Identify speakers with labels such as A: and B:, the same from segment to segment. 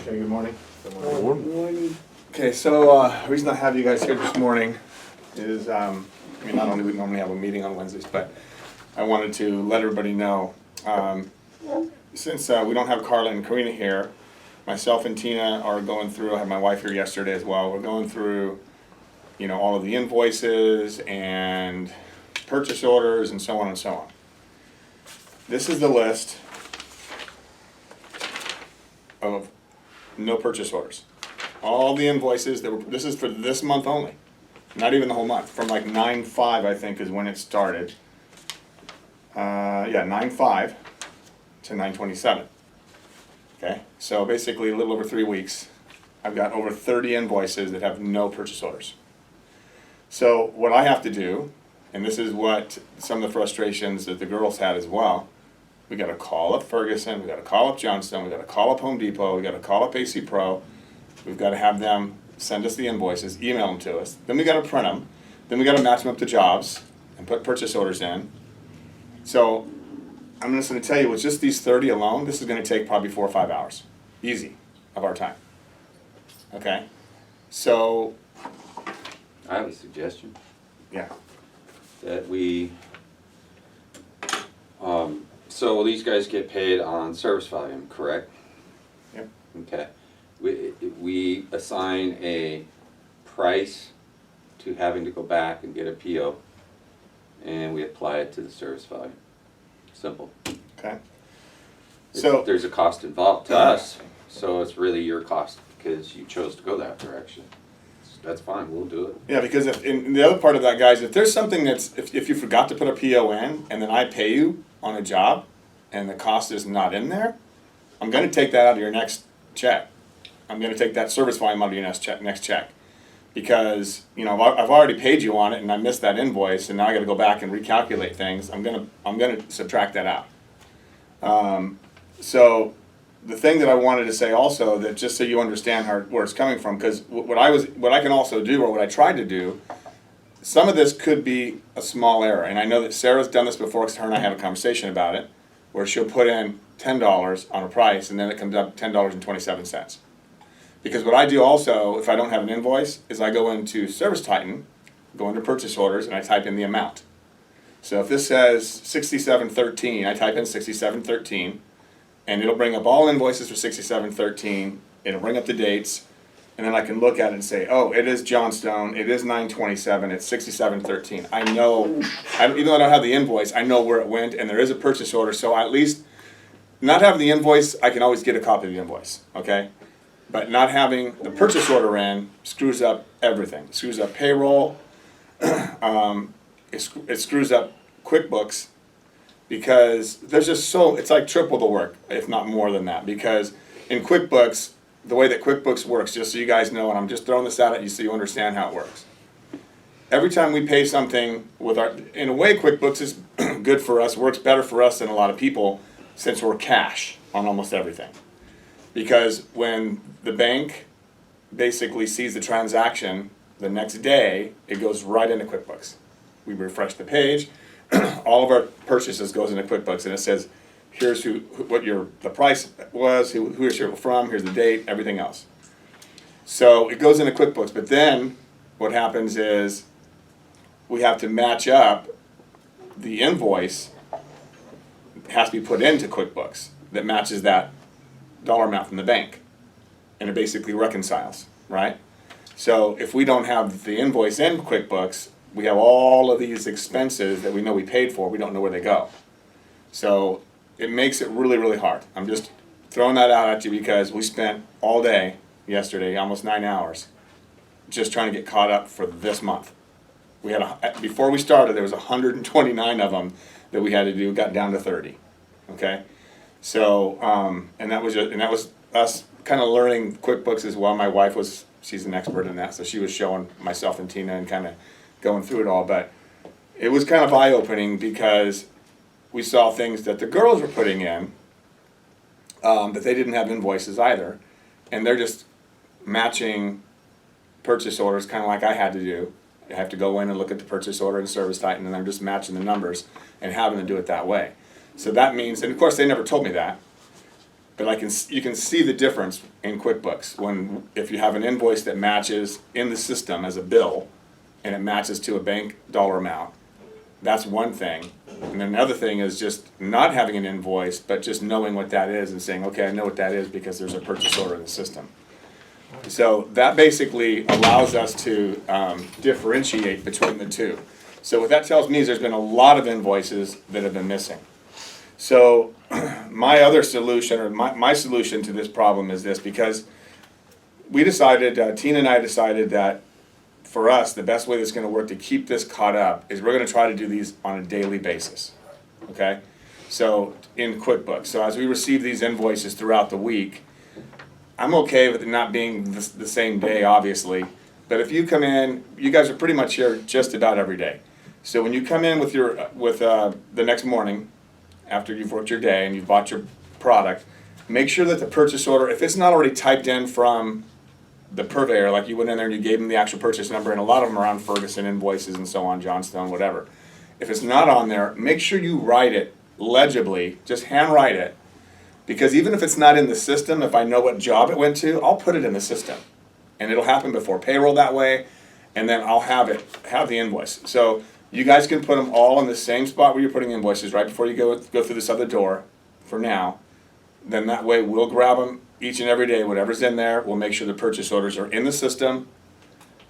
A: Okay, good morning.
B: Good morning.
A: Okay, so the reason I have you guys here this morning is, not only we normally have a meeting on Wednesdays, but I wanted to let everybody know, since we don't have Carla and Karina here, myself and Tina are going through, I had my wife here yesterday as well, we're going through, all of the invoices and purchase orders and so on and so on. This is the list of no purchase orders. All the invoices this is for this month only, not even the whole month, from like 9/5 I think is when it started. 9/5 to 9/27. Okay, so basically a little over 3 weeks, I've got over 30 invoices that have no purchase orders. So what I have to do, and this is what some of the frustrations that the girls had as well, we got to call up Ferguson, we got to call up Johnston, we got to call up Home Depot, we got to call up AC Pro, we've got to have them send us the invoices, email them to us, then we got to print them, then we got to match them up to jobs and put purchase orders in. So I'm just going to tell you, with just these 30 alone, this is going to take probably 4 or 5 hours, easy, of our time. Okay, so
C: I have a suggestion
A: yeah,
C: that we, so these guys get paid on service volume, correct?
A: Yep.
C: Okay. We assign a price to having to go back and get a PO, and we apply it to the service volume. Simple.
A: okay. So
C: There's a cost involved to us, so it's really your cost because you chose to go that direction. That's fine, we'll do it.
A: yeah, because and the other part of that, guys, if there's something that's, if you forgot to put a PO in and then I pay you on a job and the cost is not in there, I'm going to take that out of your next check. I'm going to take that service volume out of your next check. Because, I've already paid you on it and I missed that invoice and now I got to go back and recalculate things. I'm going to subtract that out. So the thing that I wanted to say also, that just so you understand where it's coming from, because what I can also do, or what I tried to do, some of this could be a small error, and I know that Sarah's done this before because her and I had a conversation about it, where she'll put in $10 on a price and then it comes up $10.27. Because what I do also, if I don't have an invoice, is I go into Service Titan, go into purchase orders, and I type in the amount. So if this says 6713, I type in 6713, and it'll bring up all invoices for 6713, it'll bring up the dates, and then I can look at it and say, oh, it is Johnstone, it is 927, it's 6713. I know, even though I don't have the invoice, I know where it went, and there is a purchase order, so at least, not having the invoice, I can always get a copy of the invoice, okay? But not having the purchase order in screws up everything. It screws up payroll, it screws up QuickBooks, because there's just it's like triple the work, if not more than that. Because in QuickBooks, the way that QuickBooks works, just so you guys know, and I'm just throwing this out at you so you understand how it works. Every time we pay something in a way, QuickBooks is good for us, works better for us than a lot of people, since we're cash on almost everything. Because when the bank basically sees the transaction, the next day, it goes right into QuickBooks. We refresh the page, all of our purchases goes into QuickBooks, and it says, here's what the price was, who you're from, here's the date, everything else. So it goes into QuickBooks, but then what happens is we have to match up the invoice. It has to be put into QuickBooks that matches that dollar amount from the bank, and it basically reconciles, right? So if we don't have the invoice in QuickBooks, we have all of these expenses that we know we paid for, we don't know where they go. So it makes it really, really hard. I'm just throwing that out at you because we spent all day yesterday, almost 9 hours, just trying to get caught up for this month. We had before we started, there was 129 of them that we had to do, got down to 30, okay? So, and that was us kind of learning QuickBooks as well. My wife she's an expert in that, so she was showing myself and Tina and kind of going through it all. But it was kind of eye-opening because we saw things that the girls were putting in that they didn't have invoices either, and they're just matching purchase orders, kind of like I had to do. I have to go in and look at the purchase order and Service Titan, and I'm just matching the numbers and having to do it that way. So that means, and of course they never told me that, But you can see the difference in QuickBooks if you have an invoice that matches in the system as a bill, and it matches to a bank dollar amount. That's one thing. And then another thing is just not having an invoice, but just knowing what that is and saying, okay, I know what that is because there's a purchase order in the system. So that basically allows us to differentiate between the two. So what that tells me is there's been a lot of invoices that have been missing. So my other solution, or my solution to this problem is this, because we decided, Tina and I decided that for us, the best way that's going to work to keep this caught up is we're going to try to do these on a daily basis, okay? So in QuickBooks, so as we receive these invoices throughout the week, I'm okay with it not being the same day, obviously, but if you come in, you guys are pretty much here just about every day. So when you come in with the next morning, after you've worked your day and you've bought your product, make sure that the purchase order, if it's not already typed in from the purveyor, like you went in there and you gave them the actual purchase number, and a lot of them are on Ferguson invoices and so on, Johnstone, whatever. If it's not on there, make sure you write it legibly, just handwrite it, because even if it's not in the system, if I know what job it went to, I'll put it in the system. And it'll happen before payroll that way, and then I'll have the invoice. So you guys can put them all in the same spot where you're putting invoices right before you go through this other door for now. Then that way we'll grab them each and every day, whatever's in there. We'll make sure the purchase orders are in the system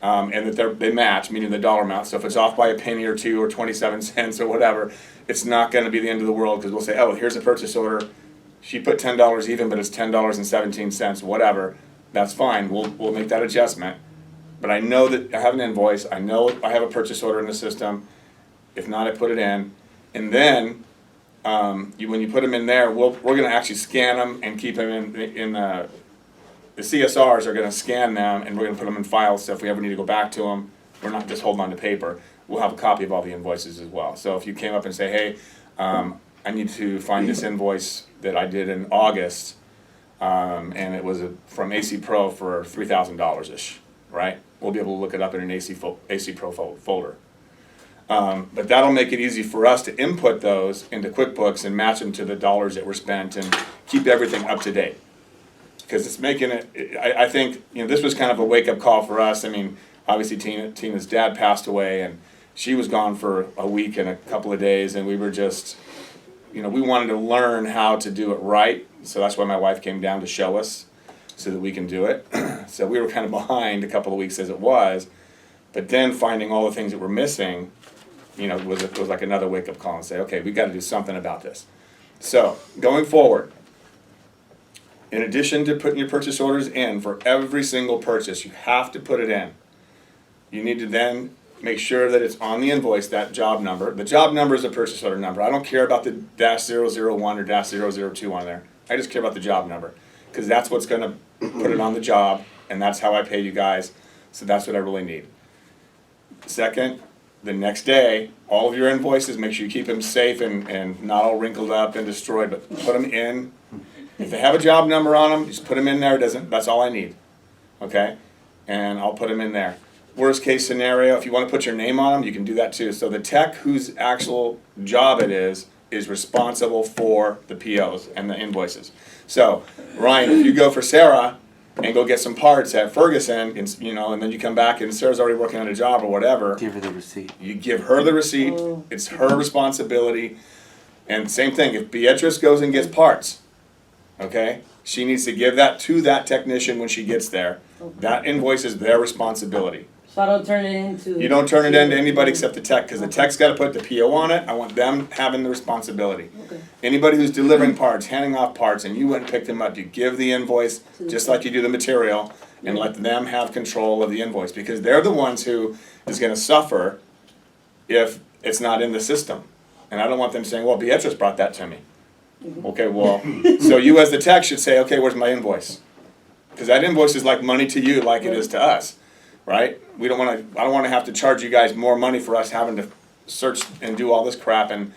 A: and that they match, meaning the dollar amount. So if it's off by a penny or two or 27 cents or whatever, it's not going to be the end of the world, because we'll say, oh, here's a purchase order. She put $10 even, but it's $10.17, whatever. That's fine. We'll make that adjustment. But I know that I have an invoice. I know I have a purchase order in the system. If not, I put it in. And then when you put them in there, we're going to actually scan them and keep them in the CSRs are going to scan them, and we're going to put them in files. So if we ever need to go back to them, we're not just holding on to paper. We'll have a copy of all the invoices as well. So if you came up and say, hey, I need to find this invoice that I did in August, and it was from AC Pro for $3,000-ish, right? We'll be able to look it up in an AC Pro folder. But that'll make it easy for us to input those into QuickBooks and match them to the dollars that were spent and keep everything up to date. Because it's making it, I think, this was kind of a wake-up call for us. I mean, obviously Tina's dad passed away, and she was gone for a week and a couple of days, and we were just, we wanted to learn how to do it right. So that's why my wife came down to show us so that we can do it. So we were kind of behind a couple of weeks as it was, but then finding all the things that were missing, was like another wake-up call and say, okay, we've got to do something about this. So going forward, in addition to putting your purchase orders in for every single purchase, you have to put it in. You need to then make sure that it's on the invoice, that job number. The job number is a purchase order number. I don't care about the -001 or -002 on there. I just care about the job number, because that's what's going to put it on the job, and that's how I pay you guys. So that's what I really need. Second, the next day, all of your invoices, make sure you keep them safe and not all wrinkled up and destroyed, but put them in. If they have a job number on them, just put them in there. That's all I need, okay? And I'll put them in there. Worst case scenario, if you want to put your name on them, you can do that too. So the tech whose actual job it is responsible for the POs and the invoices. So Ryan, if you go for Sarah and go get some parts at Ferguson, and then you come back and Sarah's already working on a job or whatever,
B: give her the receipt.
A: You give her the receipt. It's her responsibility. And same thing, if Beatrice goes and gets parts, okay, she needs to give that to that technician when she gets there.
D: Okay.
A: That invoice is their responsibility.
D: So I don't turn it into...
A: You don't turn it into anybody except the tech, because the tech's got to put the PO on it. I want them having the responsibility.
D: Okay.
A: Anybody who's delivering parts, handing off parts, and you went and picked them up, you give the invoice just like you do the material, and let them have control of the invoice, because they're the ones who is going to suffer if it's not in the system. And I don't want them saying, well, Beatrice brought that to me. Okay, well, so you as the tech should say, okay, where's my invoice? Because that invoice is like money to you like it is to us, right? I don't want to have to charge you guys more money for us having to search and do all this crap and,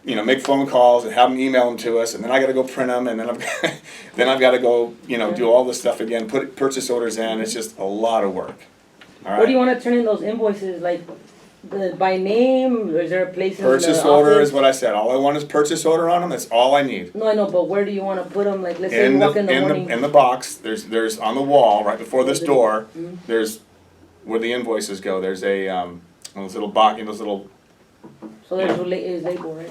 A: make phone calls and have them email them to us, and then I got to go print them, and then I've got to go, do all this stuff again, put purchase orders in. It's just a lot of work. All right.
D: Where do you want to turn in those invoices? Like,
B: by name, or is there a place in the office?
A: Purchase order is what I said. All I want is purchase order on them. That's all I need.
B: No, I know, but where do you wanna put them? Like, let's say you walk in the morning.
A: In the box, there's on the wall, right before this door,
B: Mhm.
A: there's where the invoices go. There's a, those little box, those little,
B: So there's a label, right?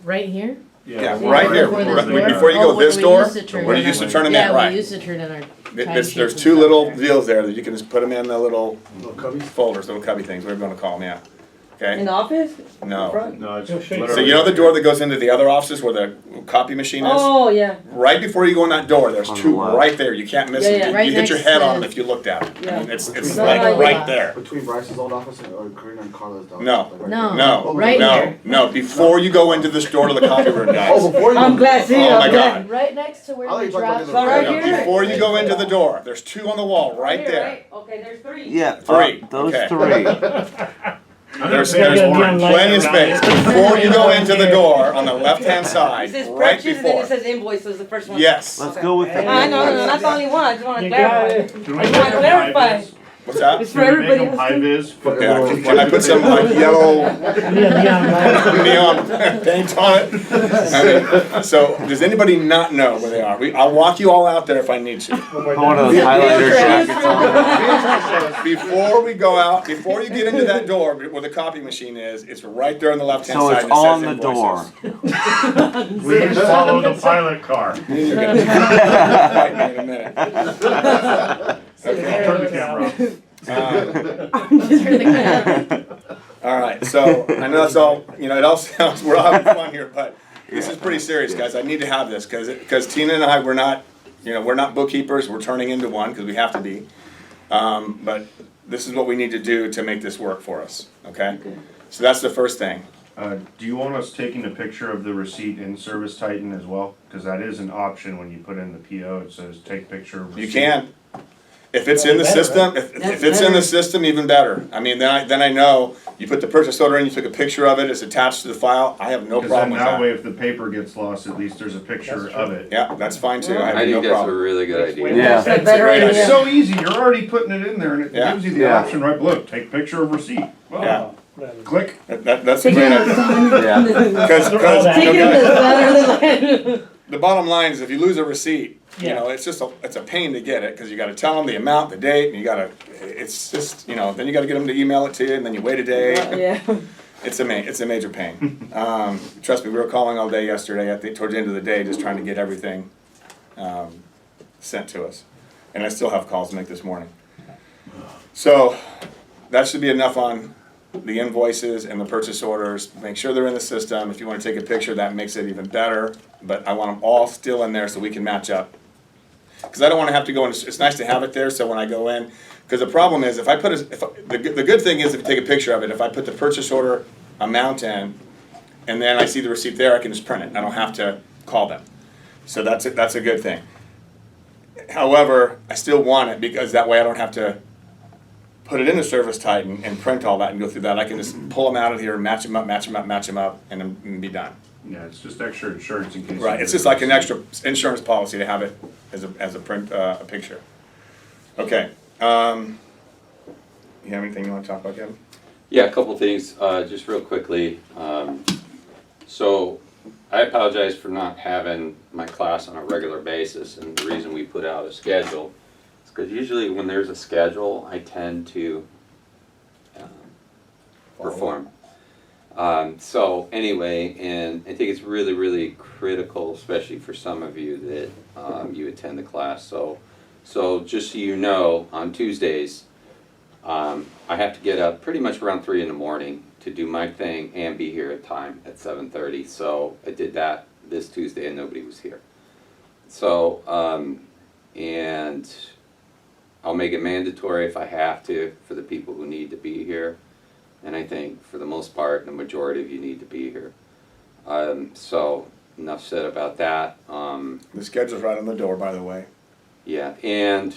D: Right here?
A: yeah, right here.
D: Before this
A: Right-
D: door?
A: Before you
D: Oh,
A: go
D: where
A: this
D: we
A: door,
D: used to turn
A: where you
D: in
A: used to
D: our-
A: turn them in,
D: Yeah, we
A: right.
D: used to turn in our
A: There's
D: timesheets and
A: two
D: stuff
A: little
D: there.
A: deals there that you can just put them in the little
E: Little cubbies?
A: folders, little cubby things, whatever you wanna call them, yeah.
B: In
A: Okay?
B: the office?
A: No.
B: Front?
E: No, it's
A: So you know the door that goes into the other offices where the copy machine is?
B: Oh, yeah,
A: Right before you go in that door, there's
F: On the
A: two
F: left.
A: right there. You can't miss
B: Yeah,
A: them.
B: yeah.
A: You
D: Right
A: hit your
D: next
A: head
D: to-
A: on them if you looked at them.
B: Yeah.
A: It's
B: No,
A: like
B: no,
A: right
D: yeah.
A: there.
E: Between Bryce's old office and Karina and Carla's office.
A: No.
E: like right
D: No.
E: there.
A: No,
E: Oh,
D: Right
A: no,
D: here.
A: no. Before you go into this door to the copy room,
E: Oh,
A: guys.
E: before you.
B: I'm glad, see,
A: Oh my
B: I'm glad.
A: God.
D: Right next to where
E: I like
D: we
E: to talk
D: dropped.
E: about
B: So right
A: No,
B: here?
A: before you go into the door, there's two on the wall right
B: Here,
A: there.
B: right? Okay, there's three.
F: Yeah,
A: Three,
F: those
A: okay.
F: three.
A: There's plenty of space. Before you go into the door on the left-hand
B: It
A: side,
B: says
A: right
B: purchase and then
A: before.
B: it says invoice, so it's the first one.
A: Yes.
F: Let's go with the
B: I know, no, not the only one, I just wanna
G: You
B: clarify.
G: got it.
B: I just wanna clarify.
A: What's that?
B: It's for everybody else.
E: High vis.
A: Yeah, can I put some like yellow neon paint on it? I mean, so, does anybody not know where they are? I'll walk you all out there if I need to.
F: Put one of those highlighter jackets on.
A: Before we go out, before you get into that door where the copy machine is, it's right there on the left-hand
F: So
A: side.
F: it's
A: that says
F: on the
A: invoices.
F: door.
E: We just follow the pilot car.
A: You're gonna fight me in a minute.
E: Turn the camera off.
A: All right, so I know that's all, it all sounds, we're all having fun here, but this is pretty serious, guys. I need to have this because Tina and I, we're not bookkeepers. We're turning into one because we have to be. But this is what we need to do to make this work for us, okay? So that's the first thing.
H: Do you want us taking a picture of the receipt in Service Titan as well? Because that is an option when you put in the PO, it says take picture of receipt.
A: You can. If it's in the
G: Better,
A: system, if it's in the system, even better. I mean, then I know, you put the purchase order in, you took a picture of it, it's attached to the file, I have no
H: Because
A: problem
H: then
A: with
H: that way,
A: that.
H: if the paper gets lost, at least there's a picture
G: That's
H: of
G: true.
H: it.
A: Yeah, that's fine too, I
C: I
A: have no
C: think that's a
A: problem.
C: really good idea.
F: Yeah.
B: That's a better
A: great
B: idea.
H: It's so easy, you're already putting it in there and it
A: Yeah.
H: gives you the
F: Yeah.
H: option right below, take picture of receipt.
A: Yeah,
H: Click.
A: that's a
B: Take
A: great
B: it
A: idea.
F: Yeah.
A: Because,
B: Take it in the center.
A: the bottom line is if you lose a receipt,
G: Yeah.
A: it's a pain to get it, because you gotta tell them the amount, the date, and it's just, then you gotta get them to email it to you, and then you wait a day.
B: Yeah.
A: It's a major pain. Trust me, we were calling all day yesterday, towards the end of the day, just trying to get everything, sent to us. And I still have calls to make this morning. So, that should be enough on the invoices and the purchase orders. Make sure they're in the system. If you wanna take a picture, that makes it even better. But I want them all still in there so we can match up. Cause I don't wanna have to go in, it's nice to have it there, so when I go in, cause the problem is, if I put the good thing is if you take a picture of it, if I put the purchase order amount in, and then I see the receipt there, I can just print it, I don't have to call them. So that's a good thing. However, I still want it, because that way I don't have to put it in the Service Titan and print all that and go through that, I can just pull them out of here, match them up, and then be done.
H: Yeah, it's just extra insurance in case.
A: Right, it's just like an extra insurance policy to have it as a print, a picture. Okay, you have anything you wanna talk about, Kevin?
C: Yeah, a couple things, just real quickly. So I apologize for not having my class on a regular basis, and the reason we put out a schedule is because usually when there's a schedule, I tend to perform. So anyway, and I think it's really, really critical, especially for some of you that you attend the class. So just so you know, on Tuesdays, I have to get up pretty much around 3 in the morning to do my thing and be here at time at 7:30. So I did that this Tuesday and nobody was here. So, and I'll make it mandatory if I have to for the people who need to be here. And I think for the most part, the majority of you need to be here. So enough said about that.
A: The schedule's right on the door, by the way.
C: Yeah, and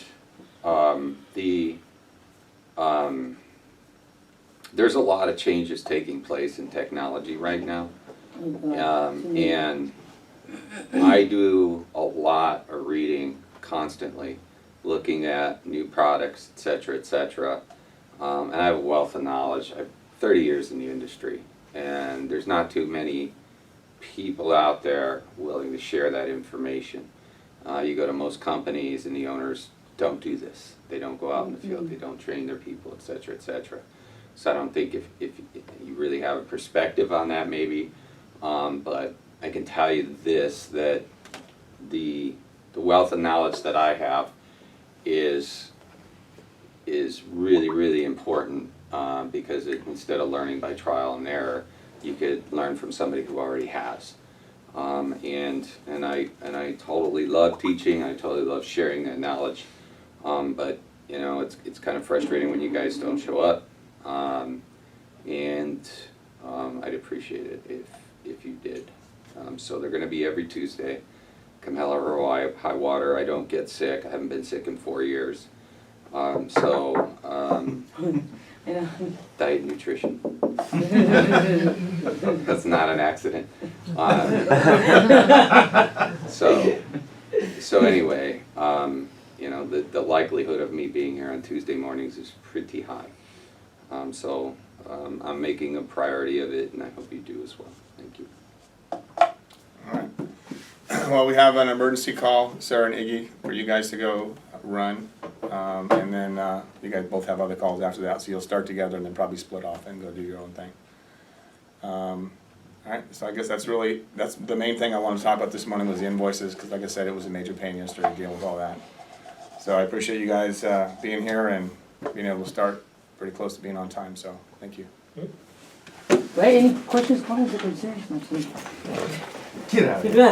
C: there's a lot of changes taking place in technology right now. And I do a lot of reading constantly, looking at new products, et cetera, et cetera. And I have a wealth of knowledge. I've 30 years in the industry, and there's not too many people out there willing to share that information. You go to most companies and the owners don't do this. They don't go out in the field, they don't train their people, et cetera, et cetera. So I don't think if you really have a perspective on that maybe, but I can tell you this, that the wealth of knowledge that I have is really, really important, because instead of learning by trial and error, you could learn from somebody who already has. And I totally love teaching, I totally love sharing that knowledge, but you know, it's kind of frustrating when you guys don't show up, and I'd appreciate it if you did. So they're going to be every Tuesday, come hell or high water. I don't get sick, I haven't been sick in 4 years.
B: Yeah.
C: Diet and nutrition. That's not an accident. So anyway, you know, the likelihood of me being here on Tuesday mornings is pretty high. I'm making a priority of it, and I hope you do as well. Thank you.
A: Alright. Well, we have an emergency call, Sarah and Iggy, for you guys to go run. And then you guys both have other calls after that, so you'll start together and then probably split off and go do your own thing. Alright, so I guess that's the main thing I wanted to talk about this morning was the invoices, because like I said, it was a major pain yesterday dealing with all that. So I appreciate you guys being here and being able to start pretty close to being on time, so thank you.
B: Right, any questions, comments, or concerns?
E: Get out of here.